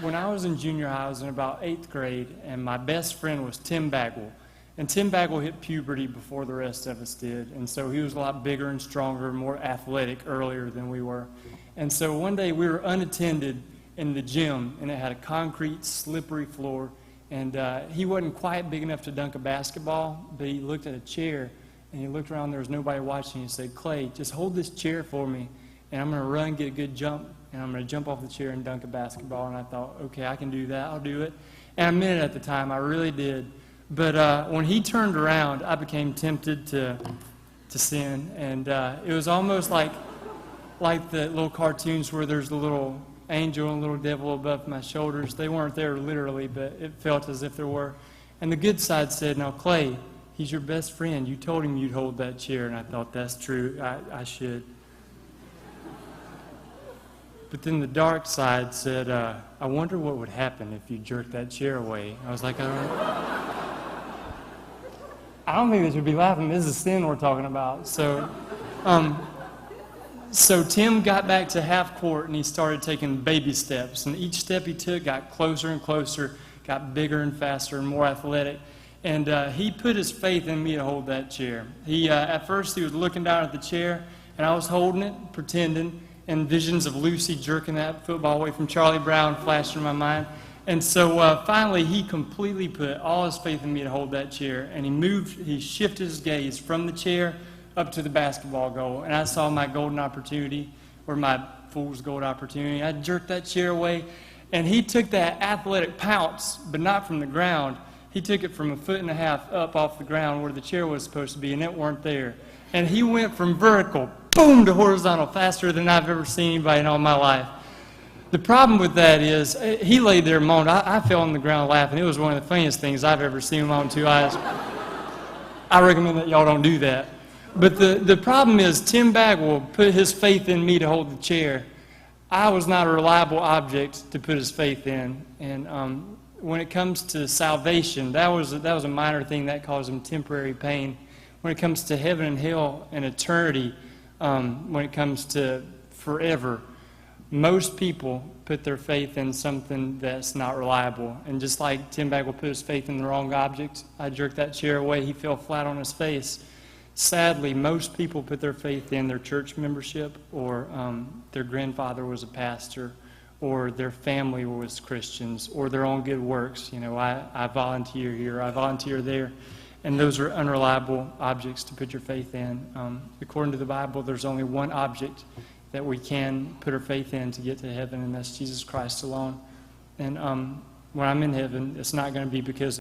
when I was in junior high, I was in about 8th grade, and my best friend was Tim Bagwell. And Tim Bagwell hit puberty before the rest of us did, and so he was a lot bigger and stronger, more athletic earlier than we were. And so one day we were unattended in the gym, and it had a concrete, slippery floor, and he wasn't quite big enough to dunk a basketball, but he looked at a chair, and he looked around, there was nobody watching. He said, "Clay, just hold this chair for me, and I'm going to run, get a good jump, and I'm going to jump off the chair and dunk a basketball." And I thought, okay, I can do that, I'll do it. And I meant it at the time, I really did. But when he turned around, I became tempted to sin, and it was almost like the little cartoons where there's a little angel and a little devil above my shoulders. They weren't there literally, but it felt as if there were. And the good side said, "Now, Clay, he's your best friend. You told him you'd hold that chair." And I thought, that's true, I should. But then the dark side said, "I wonder what would happen if you jerked that chair away." I was like, I don't think they should be laughing. This is sin we're talking about. So Tim got back to half court, and he started taking baby steps. And each step he took got closer and closer, got bigger and faster and more athletic. And he put his faith in me to hold that chair. At first, he was looking down at the chair, and I was holding it, pretending, and visions of Lucy jerking that football away from Charlie Brown flashed in my mind. And so finally, he completely put all his faith in me to hold that chair, and he shifted his gaze from the chair up to the basketball goal, and I saw my golden opportunity, or my fool's gold opportunity. I jerked that chair away, and he took that athletic pounce, but not from the ground. He took it from 1.5 feet up off the ground where the chair was supposed to be, and it weren't there. And he went from vertical, boom, to horizontal faster than I've ever seen anybody in all my life. The problem with that is, he laid there and moaned. I fell on the ground laughing. It was one of the funniest things I've ever seen with my own 2 eyes. I recommend that y'all don't do that. But the problem is, Tim Bagwell put his faith in me to hold the chair. I was not a reliable object to put his faith in. And when it comes to salvation, that was a minor thing that caused him temporary pain. When it comes to heaven and hell and eternity, when it comes to forever, most people put their faith in something that's not reliable. And just like Tim Bagwell put his faith in the wrong object, I jerked that chair away, he fell flat on his face. Sadly, most people put their faith in their church membership, or their grandfather was a pastor, or their family was Christians, or their own good works. You know, I volunteer here, I volunteer there. And those are unreliable objects to put your faith in. According to the Bible, there's only one object that we can put our faith in to get to heaven, and that's Jesus Christ alone. And when I'm in heaven, it's not going to be because